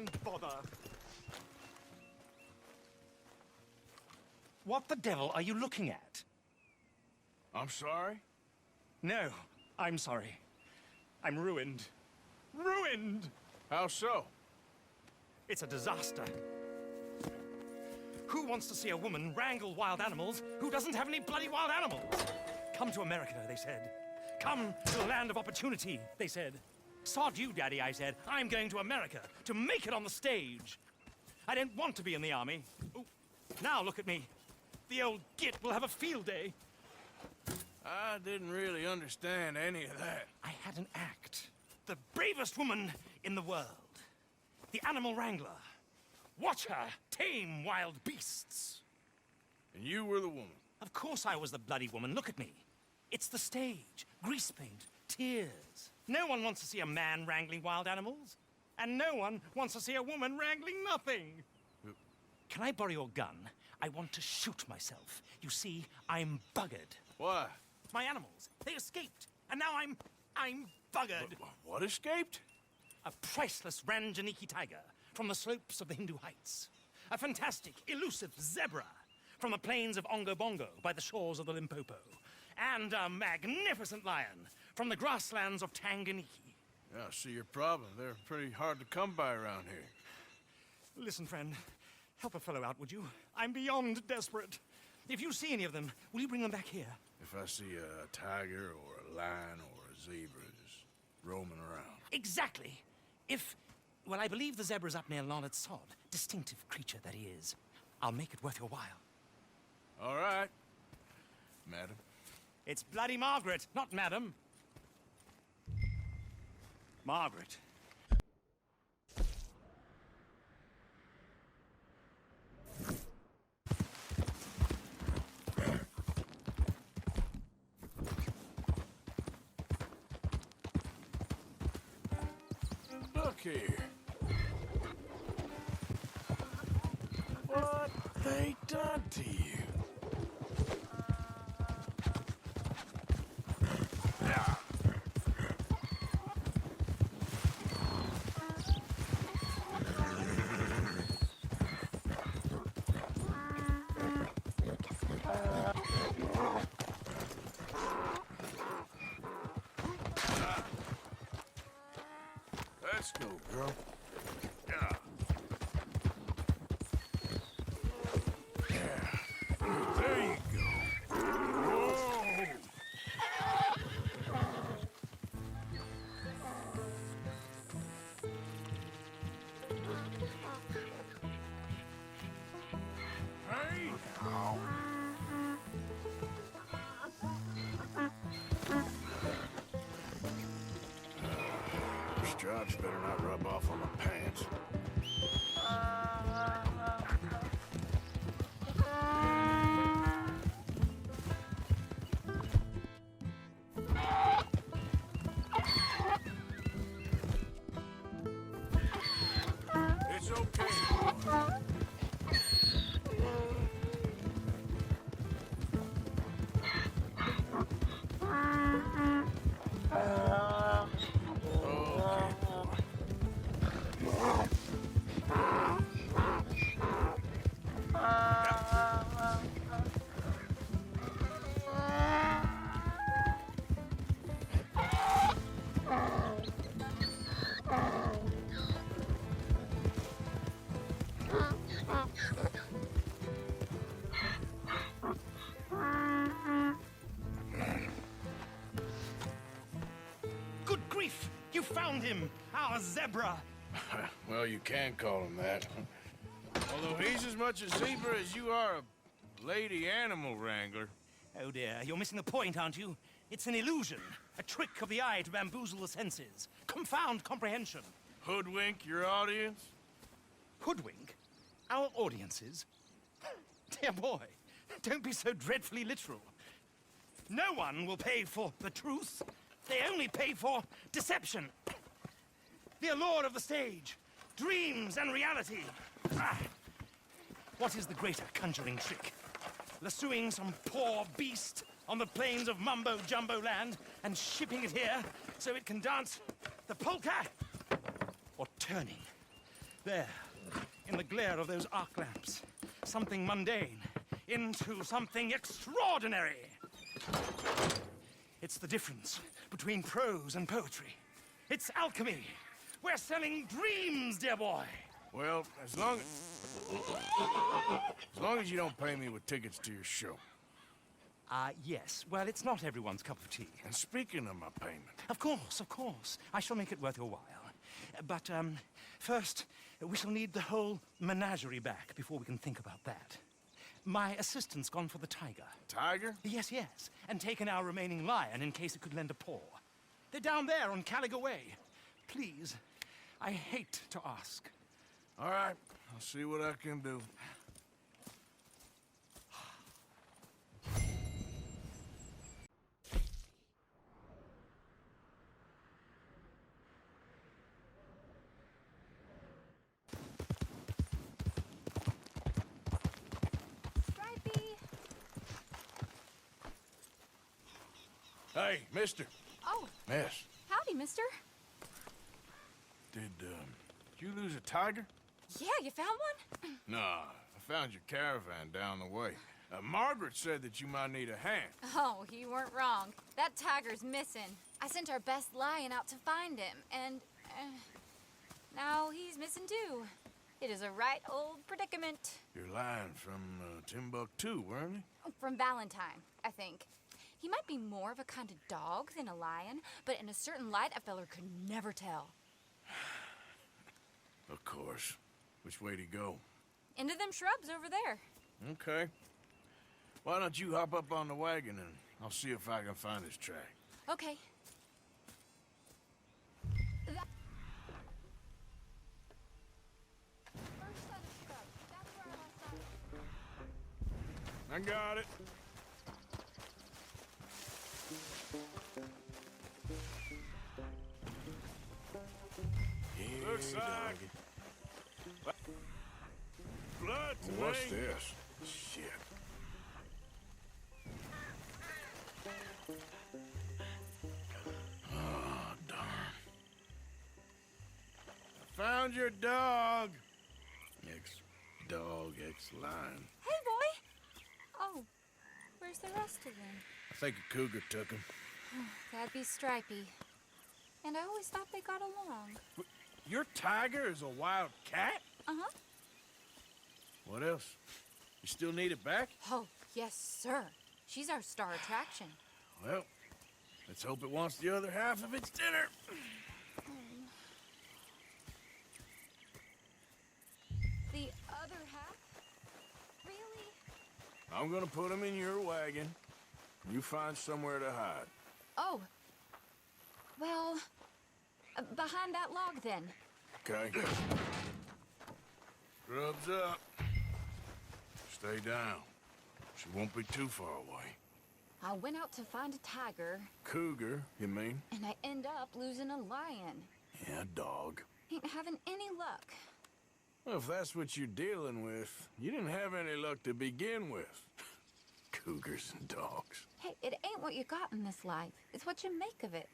and bother. What the devil are you looking at? I'm sorry? No, I'm sorry. I'm ruined. Ruined! How so? It's a disaster. Who wants to see a woman wrangle wild animals who doesn't have any bloody wild animals? Come to America, they said. Come to the land of opportunity, they said. Sod you, Daddy, I said. I'm going to America to make it on the stage. I don't want to be in the army. Ooh, now look at me. The old git will have a field day. I didn't really understand any of that. I had an act. The bravest woman in the world. The animal wrangler. Watch her tame wild beasts. And you were the woman. Of course I was the bloody woman. Look at me. It's the stage. Grease paint. Tears. No one wants to see a man wrangling wild animals. And no one wants to see a woman wrangling nothing. Can I borrow your gun? I want to shoot myself. You see, I'm buggered. Why? My animals, they escaped. And now I'm buggered. What escaped? A priceless Ranjaniki tiger from the slopes of the Hindu Heights. A fantastic, elusive zebra from the plains of Ongo Bongo by the shores of the Limpopo. And a magnificent lion from the grasslands of Tanganyika. Yeah, I see your problem. They're pretty hard to come by around here. Listen, friend, help a fellow out, would you? I'm beyond desperate. If you see any of them, will you bring them back here? If I see a tiger or a lion or a zebra just roaming around. Exactly. Well, I believe the zebra's up near Larned Sod. Distinctive creature that he is. I'll make it worth your while. All right, madam. It's bloody Margaret, not madam. Margaret. Look here. What they done to you? Let's go, girl. Yeah. There you go. Whoa! Hey, now. Stripes better not rub off on my pants. It's okay. Good grief! You found him! Our zebra! Well, you can call him that. Although he's as much a zebra as you are a lady animal wrangler. Oh dear, you're missing the point, aren't you? It's an illusion. A trick of the eye to bamboozle the senses. Confound comprehension. Hoodwink your audience? Hoodwink? Our audiences? Dear boy, don't be so dreadfully literal. No one will pay for the truth. They only pay for deception. The allure of the stage. Dreams and reality. Ah. What is the greater conjuring trick? Lassoing some poor beast on the plains of mumbo-jumbo land and shipping it here so it can dance the polka? Or turning There, in the glare of those arc lamps, something mundane into something extraordinary. It's the difference between prose and poetry. It's alchemy. We're selling dreams, dear boy. Well, as long as you don't pay me with tickets to your show. Yes. Well, it's not everyone's cup of tea. And speaking of my payment... Of course, of course. I shall make it worth your while. But, first, we shall need the whole menagerie back before we can think about that. My assistant's gone for the tiger. Tiger? Yes, yes. And taken our remaining lion in case it could lend a paw. They're down there on Caliga Way. Please, I hate to ask. All right, I'll see what I can do. Hey, mister. Oh. Miss. Howdy, mister. Did you lose a tiger? Yeah, you found one? Nah, I found your caravan down the way. Margaret said that you might need a hand. Oh, you weren't wrong. That tiger's missing. I sent our best lion out to find him, and now he's missing too. It is a right old predicament. Your lion from Timbuktu, weren't he? From Valentine, I think. He might be more of a kind of dog than a lion, but in a certain light, a feller could never tell. Of course. Which way to go? Into them shrubs over there. Okay. Why don't you hop up on the wagon and I'll see if I can find his track. Okay. First set of shrubs. That's where I last saw him. I got it. Looks like blood to What's me. this? Shit. Oh, darn. I found your dog. Ex-dog, ex-lion. Hey, boy! Oh, where's the rest of them? I think a cougar took him. That'd be Stripey. And I always thought they got along. Your tiger is a wild cat? Uh-huh. What else? You still need it back? Oh, yes, sir. She's our star attraction. Well, let's hope it wants the other half of its dinner. The other half? Really? I'm gonna put him in your wagon. You find somewhere to hide. Oh. Well, behind that log, then. Okay. Scrubs up. Stay down. She won't be too far away. I went out to find a tiger, Cougar, you mean? and I end up losing a lion. Yeah, dog. Ain't having any luck. Well, if that's what you're dealing with, you didn't have any luck to begin with. Cougars and dogs. Hey, it ain't what you got in this life. It's what you make of it.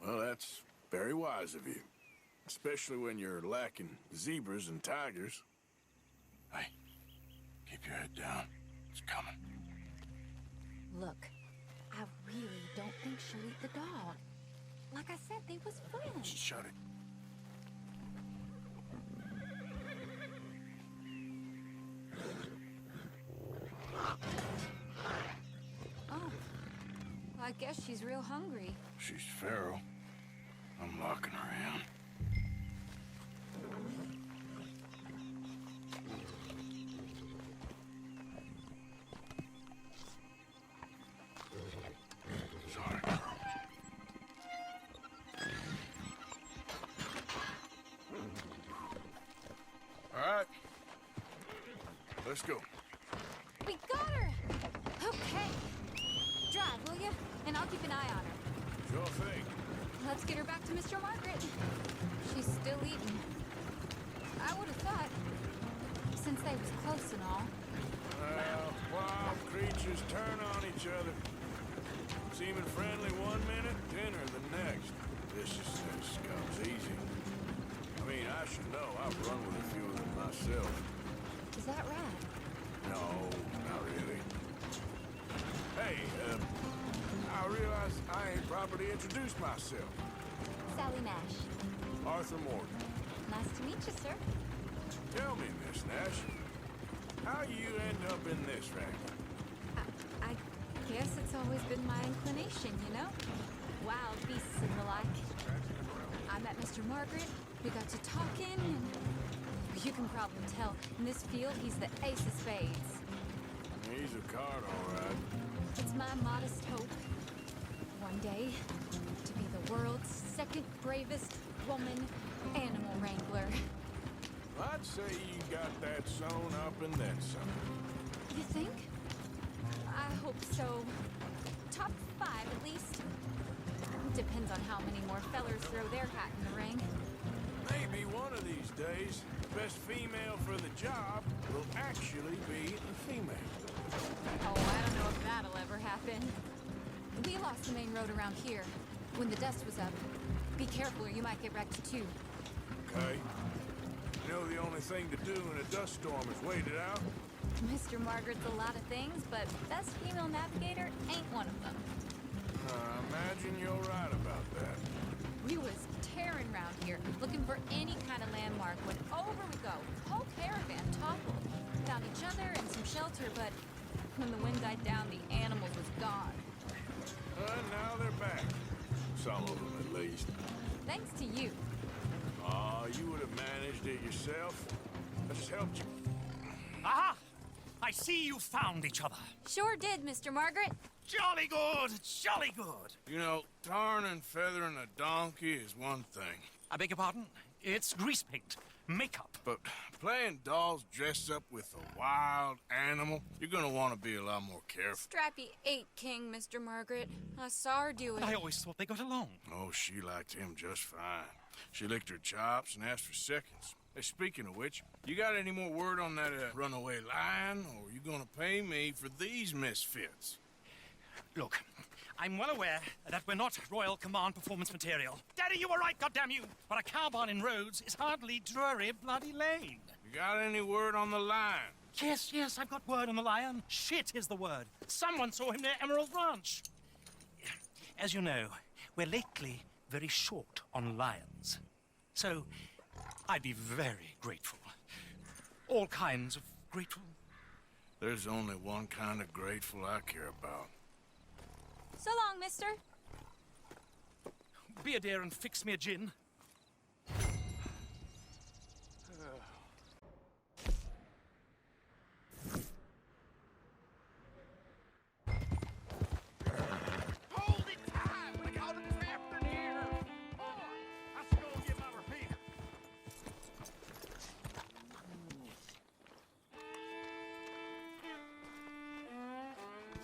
Well, that's very wise of you. Especially when you're lacking zebras and tigers. Hey, keep your head down. It's coming. Look, I really don't think she'll eat the dog. Like I said, they was friends. Shut it. Oh, I guess she's real hungry. She's feral. I'm locking her in. Sorry, girl. All right. Let's go. We got her! Okay. Drive, will you? And I'll keep an eye on her. Sure thing. Let's get her back to Mr. Margaret. She's still eating. I would have thought, since they was close and all. Well, wild creatures turn on each other. Seeming friendly one minute, dinner the next. Viciousness comes easy. I mean, I should know. I've run with a few of them myself. Is that right? No, not really. Hey, I realize I ain't properly introduced myself. Sally Nash. Arthur Morgan. Nice to meet you, sir. Tell me, Miss Nash, how you end up in this racket? I guess it's always been my inclination, you know? Wild beasts and the like. I met Mr. Margaret, we got to talking, and you can probably tell, in this field, he's the ace of spades. He's a card, all right. It's my modest hope, one day, to be the world's second bravest woman animal wrangler. I'd say you got that sewn up and then some. You think? I hope so. Top 5, at least. Depends on how many more fellers throw their hat in the ring. Maybe one of these days, the best female for the job will actually be a female. Oh, I don't know if that'll ever happen. We lost the main road around here when the dust was up. Be careful or you might get wrecked too. Okay. You know the only thing to do in a dust storm is wait it out? Mr. Margaret's a lot of things, but best female navigator ain't one of them. I imagine you're right about that. We was tearing around here, looking for any kind of landmark when over we go. Whole caravan toppled. Found each other and some shelter, but when the wind died down, the animals was gone. Now they're back. Some of them, at least. Thanks to you. You would have managed it yourself. I just helped you. Aha! I see you found each other. Sure did, Mr. Margaret. Jolly good, jolly good. You know, tarring and feathering a donkey is one thing. I beg your pardon? It's grease paint, makeup. But playing dolls dressed up with a wild animal, you're gonna want to be a lot more careful. Strappy ain't king, Mr. Margaret. I saw her do it. I always thought they got along. Oh, she liked him just fine. She licked her chops and asked for seconds. Hey, speaking of which, you got any more word on that runaway lion, or are you gonna pay me for these misfits? Look, I'm well aware that we're not Royal Command performance material. Daddy, you were right, goddamn you! But a cow barn in Rhodes is hardly Drury Bloody Lane. You got any word on the lion? Yes, I've got word on the lion. Shit is the word. Someone saw him near Emerald Ranch. As you know, we're lately very short on lions. So, I'd be very grateful. All kinds of grateful. There's only one kind of grateful I care about. So long, mister. Be a dear and fix me a gin. Hold it tight! We got him trapped in here! Boy, I should go get my repeater.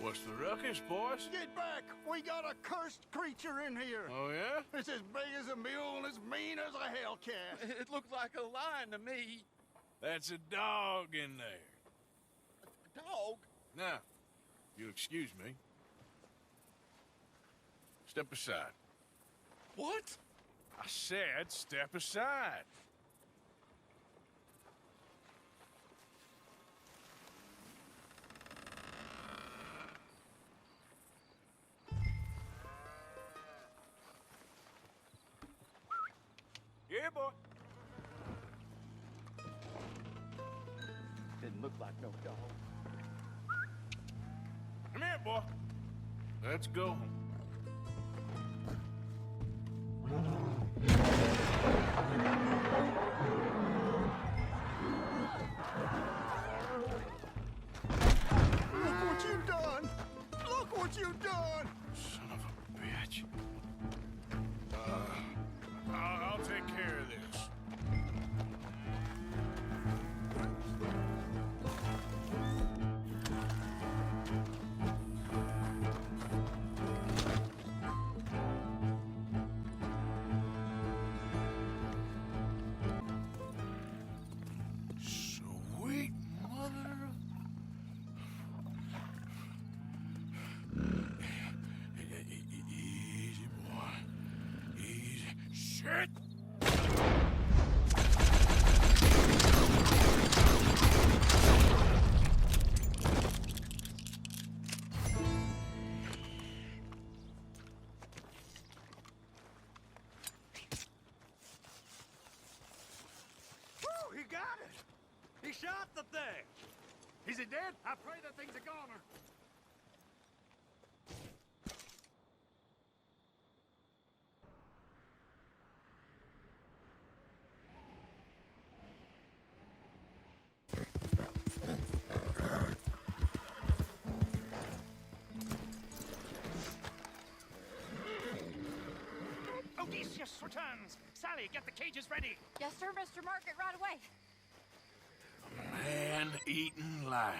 What's the ruckus, boys? Get back! We got a cursed creature in here. Oh, yeah? It's as big as a mule and as mean as a hellcat. It looked like a lion to me. That's a dog in there. A dog? Now, you'll excuse me. Step aside. What? I said step aside. Yeah, boy. Didn't look like no dog. Come here, boy. Let's go. Look what you've done! Look what you've done! Son of a bitch. I'll take care of this. Sweet mother. He shot the thing. Is he dead? I pray the thing's a goner. Odysseus returns. Sally, get the cages ready. Yes, sir, Mr. Margaret, right away. Man-eating lion.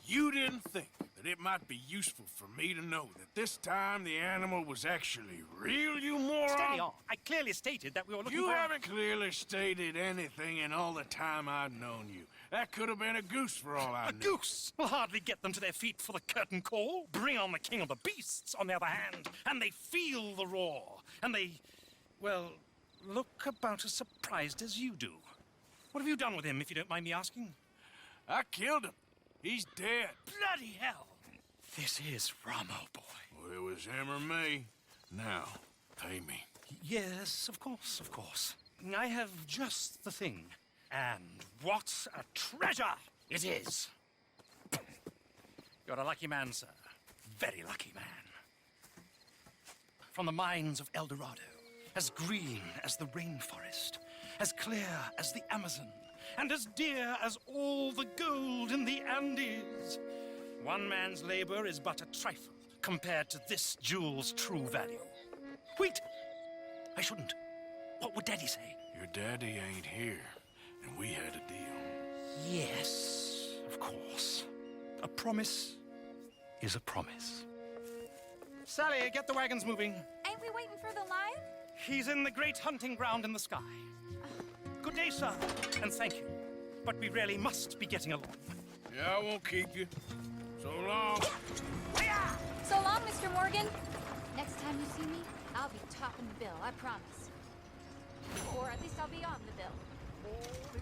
You didn't think that it might be useful for me to know that this time the animal was actually real, you moron? Steady on. I clearly stated that we were looking You for... haven't clearly stated anything in all the time I've known you. That could have been a goose for all I A knew. goose will hardly get them to their feet for the curtain call. Bring on the king of the beasts, on the other hand, and they feel the roar. And they, well, look about as surprised as you do. What have you done with him, if you don't mind me asking? I killed him. He's dead. Bloody hell! This is Ramo, boy. Well, it was him or me. Now, pay me. Yes, of course, of course. I have just the thing. And what a treasure it is! You're a lucky man, sir. Very lucky man. From the mines of El Dorado, as green as the rainforest, as clear as the Amazon, and as dear as all the gold in the Andes. One man's labor is but a trifle compared to this jewel's true value. Wait! I shouldn't. What would Daddy say? Your daddy ain't here, and we had a deal. Yes, of course. A promise is a promise. Sally, get the wagons moving. Ain't we waiting for the lion? He's in the great hunting ground in the sky. Good day, sir, and thank you. But we really must be getting along. Yeah, I won't keep you. So long. So long, Mr. Morgan. Next time you see me, I'll be topping the bill, I promise. Or at least I'll be on the bill. Holy